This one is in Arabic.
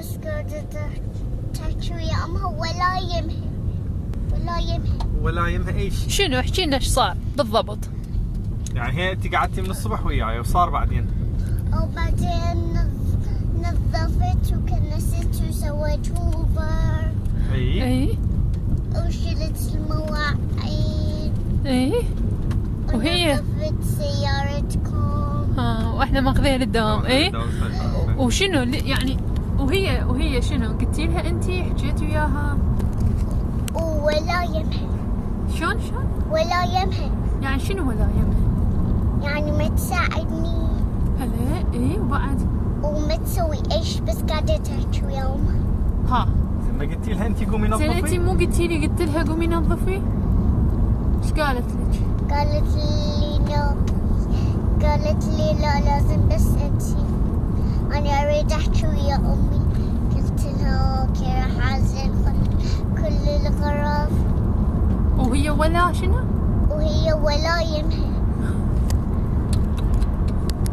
بس قاعدة تحكي ويا أمها ولا يمها ايش؟ شنو احكي لنا ايش صار بالضبط؟ يعني هي انت قعدتي من الصبح وياي وصار بعدين؟ وبعدين نظفت وكنست وسويت هوفر. اي وشلت المواعين. اي وهي ونظفت سيارتكم. واحنا ماخذين الدوام. اي وشنو يعني وهي شنو قلتي لها انت حكيتي وياها؟ ولا يمها. شلون ولا يمها يعني شنو ولا يمها؟ يعني ما تساعدني. هلا اي وبعد وما تسوي ايش بس قاعدة تحكي ويا أمها. ما قلتي لها انت قومي نظفي؟ زين انت مو قلتي لي قلت لها قومي نظفي؟ ايش قالت لك؟ قالت لي لا لازم بس انتي. انا اريد احكي ويا امي. قلت لها اوكي راح اعزل كل الغرف. وهي ولا شنو؟ وهي ولا يمها.